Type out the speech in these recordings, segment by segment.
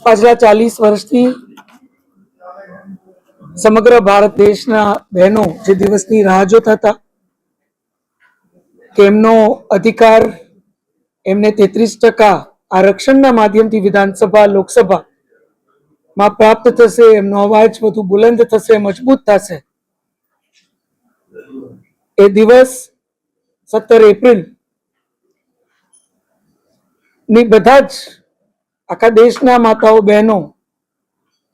પાછલા 40 વર્ષથી સમગ્ર ભારત દેશના બહેનો જે દિવસની રાહ જોતા હતા કે એમનો અધિકાર એમને 33% આરક્ષણના માધ્યમથી વિધાનસભા લોકસભામાં પ્રાપ્ત થશે, એમનો અવાજ વધુ બુલંદ થશે, મજબૂત થશે. એ દિવસ 17 એપ્રિલ ની બધા જ આખા દેશના માતાઓ બહેનો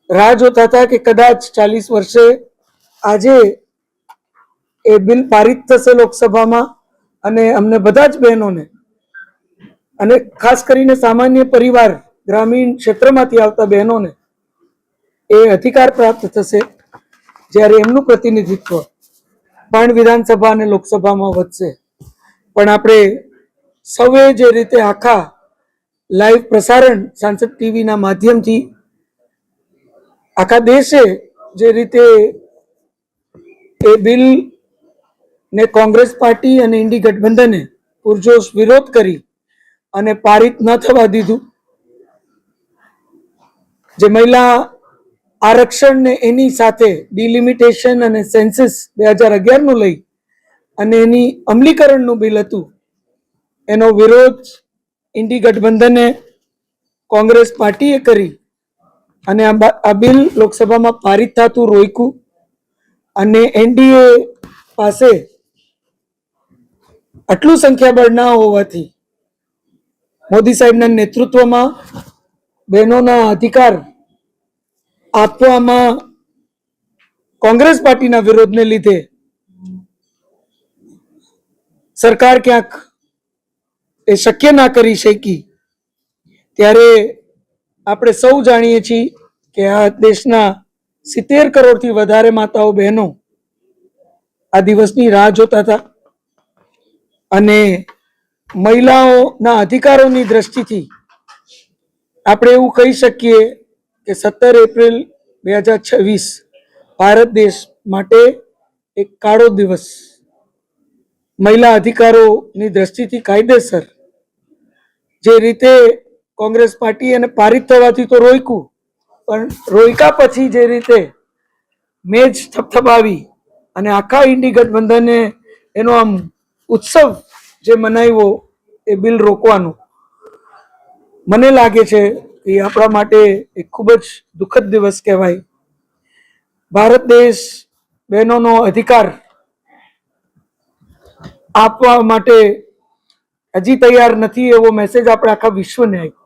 રાહ જોતા હતા કે કદાચ 40 વર્ષે આજે એ બિલ પારિત થશે લોકસભામાં અને અમને બધા જ બહેનોને અને ખાસ કરીને સામાન્ય પરિવાર ગ્રામીણ ક્ષેત્રમાંથી આવતા બહેનોને એ અધિકાર પ્રાપ્ત થશે જ્યારે એમનું પ્રતિનિધિત્વ પણ વિધાનસભા અને લોકસભામાં વધશે. પણ આપણે સૌએ જે રીતે આખા લાઈવ પ્રસારણ સાંસદ ટીવીના માધ્યમથી આખા દેશે જે રીતે એ બિલ ને કોંગ્રેસ પાર્ટી અને ઇન્ડી ગઠબંધને પુરજોશ વિરોધ કરી અને પારિત ન થવા દીધું, જે મહિલા આરક્ષણ ને એની સાથે ડિલિમિટેશન અને સેન્સસ 2011 નું લઈ અને એની અમલીકરણનું બિલ હતું, એનો વિરોધ ઇન્ડી ગઠબંધને કોંગ્રેસ પાર્ટીએ કરી અને આ બિલ લોકસભામાં પારિત થતું રોક્યું. અને એનડીએ પાસે આટલું સંખ્યાબળ ના હોવાથી મોદી સાહેબના નેતૃત્વમાં બહેનોના અધિકાર આપવામાં કોંગ્રેસ પાર્ટીના વિરોધને લીધે સરકાર ક્યાંક એ શક્ય ના કરી શકી. ત્યારે આપણે સૌ જાણીએ છીએ કે આ દેશના 70 કરોડથી વધારે માતાઓ બહેનો આ દિવસની રાહ જોતા હતા અને મહિલાઓના અધિકારોની દ્રષ્ટિથી આપણે એવું કહી શકીએ કે 17 એપ્રિલ 2026 ભારત દેશ માટે એક કાળો દિવસ, મહિલા અધિકારોની દ્રષ્ટિથી કાયદેસર જે રીતે કોંગ્રેસ પાર્ટી એને પારિત થવાથી તો રોક્યું, પણ રોક્યા પછી જે રીતે મેજ થપથપાવી અને આખા ઇન્ડી ગઠબંધને એનો આમ ઉત્સવ જે મનાવ્યો એ બિલ રોકવાનો, મને લાગે છે કે આપણા માટે એક ખૂબ જ દુઃખદ દિવસ કહેવાય. ભારત દેશ બહેનોનો અધિકાર આપવા માટે હજી તૈયાર નથી એવો મેસેજ આપણે આખા વિશ્વને આપ્યો.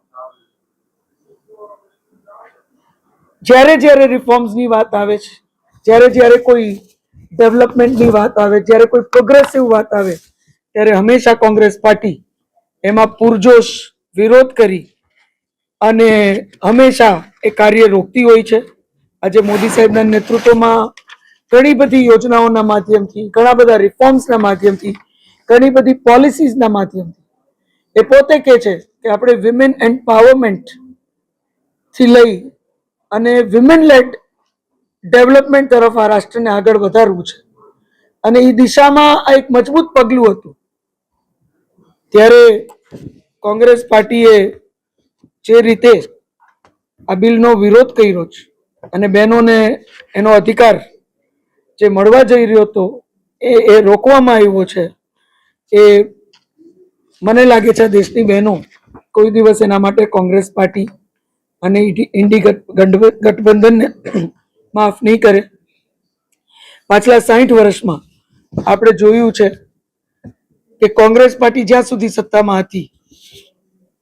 જ્યારે જ્યારે રિફોર્મ્સની વાત આવે છે, જ્યારે જ્યારે કોઈ ડેવલપમેન્ટની વાત આવે, જ્યારે કોઈ પ્રોગ્રેસિવ વાત આવે, ત્યારે હંમેશા કોંગ્રેસ પાર્ટી એમાં પૂરજોશ વિરોધ કરી અને હંમેશા એ કાર્ય રોકતી હોય છે. આજે મોદી સાહેબના નેતૃત્વમાં ઘણી બધી યોજનાઓના માધ્યમથી, ઘણા બધા રિફોર્મ્સના માધ્યમથી, ઘણી બધી પોલિસીઝના માધ્યમથી એ પોતે કહે છે કે આપણે વિમેન એમ્પાવરમેન્ટ થી લઈ અને વિમેન લેડ ડેવલપમેન્ટ તરફ આ રાષ્ટ્રને આગળ વધારવું છે અને એ દિશામાં આ એક મજબૂત પગલું હતું. ત્યારે કોંગ્રેસ પાર્ટીએ જે રીતે આ બિલનો વિરોધ કર્યો છે અને બહેનોને એનો અધિકાર જે મળવા જઈ રહ્યો હતો એ રોકવામાં આવ્યો છે, એ મને લાગે છે દેશની બહેનો કોઈ દિવસ એના માટે કોંગ્રેસ પાર્ટી અને ઇન્ડી ગઠબંધનને માફ નહીં કરે. પાછલા 60 વર્ષમાં આપણે જોયું છે કે કોંગ્રેસ પાર્ટી જ્યાં સુધી સત્તામાં હતી,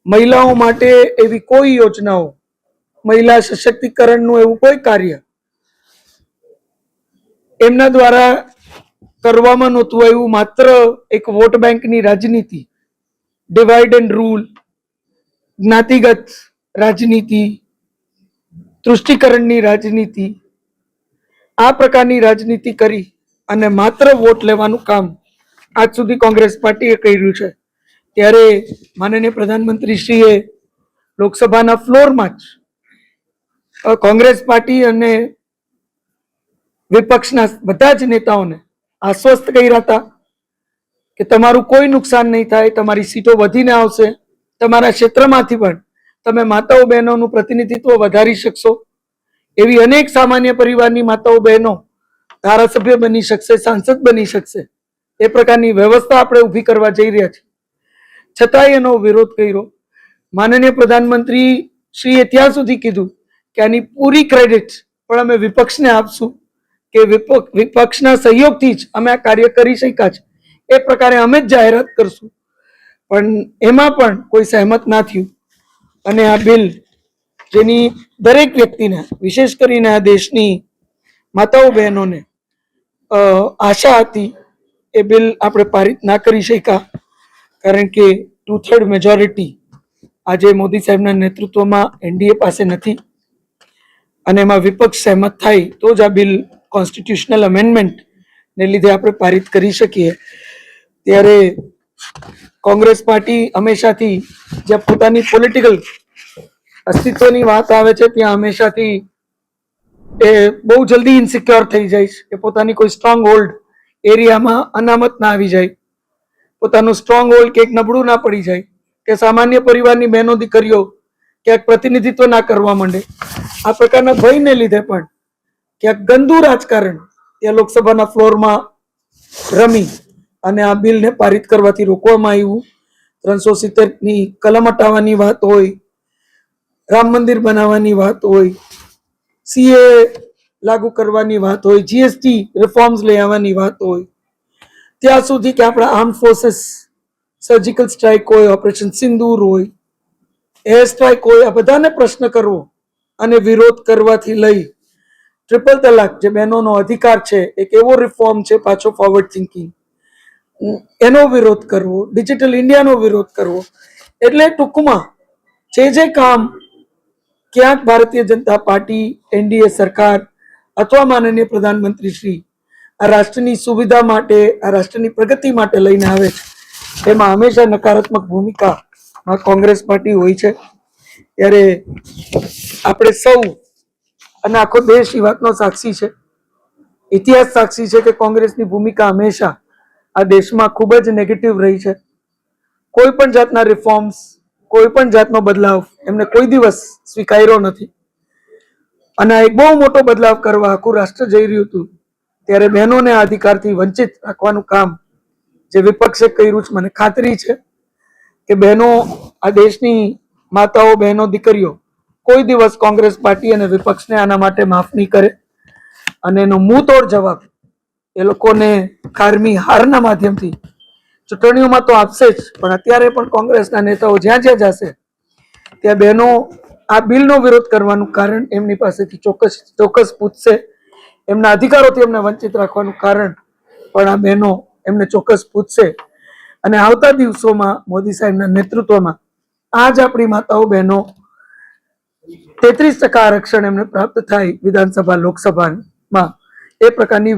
મહિલાઓ માટે એવી કોઈ યોજનાઓ, મહિલા સશક્તિકરણનું એવું કોઈ કાર્ય એમના દ્વારા કરવામાં નહોતું આવ્યું. માત્ર એક વોટ બેંકની રાજનીતિ, ડિવાઇડ એન્ડ રૂલ, જ્ઞાતિગત રાજનીતિ, તૃષ્ટિકરણની રાજનીતિ, આ પ્રકારની રાજનીતિ કરી અને માત્ર વોટ લેવાનું કામ આજ સુધી કોંગ્રેસ પાર્ટીએ કર્યું છે. ત્યારે માનનીય પ્રધાનમંત્રીશ્રીએ લોકસભાના ફ્લોરમાં જ કોંગ્રેસ પાર્ટી અને વિપક્ષના બધા જ નેતાઓને આશ્વસ્ત કર્યા હતા કે તમારું કોઈ નુકસાન નહીં થાય, તમારી સીટો વધીને આવશે, તમારા ક્ષેત્રમાંથી પણ તમે માતાઓ બહેનોનું પ્રતિનિધિત્વ વધારી શકશો. એવી અનેક સામાન્ય પરિવારની માતાઓ બહેનો ધારાસભ્ય બની શકશે, સાંસદ બની શકશે. એ પ્રકારની વ્યવસ્થા આપણે ઊભી કરવા જઈ રહ્યા છીએ. છતાંય એનો વિરોધ કર્યો. માનનીય પ્રધાનમંત્રી શ્રીએ ત્યાં સુધી કીધું કે આની પૂરી ક્રેડિટ પણ અમે વિપક્ષને આપશું, કે વિપક્ષના સહયોગથી જ અમે આ કાર્ય કરી શક્યા છે. એ પ્રકારે અમે જ જાહેરાત કરશું. પણ એમાં પણ કોઈ સહેમત ના થયું અને આ બિલ, જેની દરેક વ્યક્તિને, વિશેષ કરીને આ દેશની માતાઓ બહેનોને આશા હતી, એ બિલ આપણે પારિત ના કરી શક્યા. કારણ કે 2/3 મેજોરિટી આજે મોદી સાહેબના નેતૃત્વમાં એનડીએ પાસે નથી અને એમાં વિપક્ષ સહેમત થાય તો જ આ બિલ કોન્સ્ટિટ્યુશનલ અમેન્ડમેન્ટને લીધે આપણે પારિત કરી શકીએ. ત્યારે કોંગ્રેસ પાર્ટી હંમેશાથી જ્યાં પોતાની પોલિટિકલ અસ્તિત્વની વાત આવે છે ત્યાં હંમેશાથી એ બહુ જલ્દી ઇન્સિક્યોર થઈ જાય છે કે પોતાની કોઈ સ્ટ્રોંગ હોલ્ડ એરિયામાં અનામત ના આવી જાય, પોતાનું સ્ટ્રોંગ હોલ્ડ કે એક નબળું ના પડી જાય, કે સામાન્ય પરિવારની બહેનો દીકરીઓ ક્યાંક પ્રતિનિધિત્વ ના કરવા માંડે. આ પ્રકારના ભયને લીધે પણ ક્યાંક ગંદુ રાજકારણ ત્યાં લોકસભાના ફ્લોરમાં રમી અને આ બિલને પારિત કરવાથી રોકવામાં આવ્યું. 370ની કલમ હટાવવાની વાત હોય, રામ મંદિર બનાવવાની વાત હોય, સીએ લાગુ કરવાની વાત હોય, જીએસટી રિફોર્મ્સ લઈ આવવાની વાત હોય, ત્યાં સુધી કે આપણા આર્મ ફોર્सेस સર્જિકલ સ્ટ્રાઇક હોય, ઓપરેશન સિંદૂર હોય, એર સ્ટ્રાઇક હોય, આ બધાને પ્રશ્ન કરવો અને વિરોધ કરવાથી લઈ ટ્રિપલ તલાક જે બહેનોનો અધિકાર છે, એક એવો રિફોર્મ છે પાછો ફોરવર્ડ થિંકિંગ, એનો વિરોધ કરવો, ડિજિટલ ઇન્ડિયાનો વિરોધ કરવો. એટલે ટૂંકમાં જે કામ ક્યાંક ભારતીય જનતા પાર્ટી, એનડીએ સરકાર અથવા માનનીય પ્રધાનમંત્રી શ્રી આ રાષ્ટ્રની સુવિધા માટે, આ રાષ્ટ્રની પ્રગતિ માટે લઈને આવે છે, એમાં હંમેશા નકારાત્મક ભૂમિકા કોંગ્રેસ પાર્ટી હોય છે. ત્યારે આપણે સૌ અને આખો દેશ એ વાતનો સાક્ષી છે, ઇતિહાસ સાક્ષી છે કે કોંગ્રેસની ભૂમિકા હંમેશા આ દેશમાં ખૂબ જ નેગેટિવ રહી છે. કોઈ પણ જાતના રિફોર્મ્સ, કોઈ પણ જાતનો બદલાવ એમને કોઈ દિવસ સ્વીકાર્યો નથી. અને એક બહુ મોટો બદલાવ કરવા આખું રાષ્ટ્ર જઈ રહ્યું હતું ત્યારે બહેનોને આ અધિકારથી વંચિત રાખવાનું કામ જે વિપક્ષે કર્યું છે, મને ખાતરી છે કે બહેનો, આ દેશની માતાઓ બહેનો દીકરીઓ કોઈ દિવસ કોંગ્રેસ પાર્ટી અને વિપક્ષને આના માટે માફ નહીં કરે. અને એનો મુંહ તોડ જવાબ એ લોકોને કારમી હારના માધ્યમથી ચૂંટણીઓમાં તો આપશે જ, પણ અત્યારે પણ કોંગ્રેસના નેતાઓ જ્યાં જ્યાં જશે ત્યાં બહેનો આ બિલનો વિરોધ કરવાનું કારણ એમની પાસેથી ચોક્કસ પૂછશે. એમના અધિકારોથી એમને વંચિત રાખવાનું કારણ પણ આ બહેનો એમને ચોક્કસ પૂછશે. અને આવતા દિવસોમાં મોદી સાહેબના નેતૃત્વમાં આજ આપણી માતાઓ બહેનો 33% આરક્ષણ એમને પ્રાપ્ત થાય વિધાનસભા લોકસભામાં, એ પ્રકારની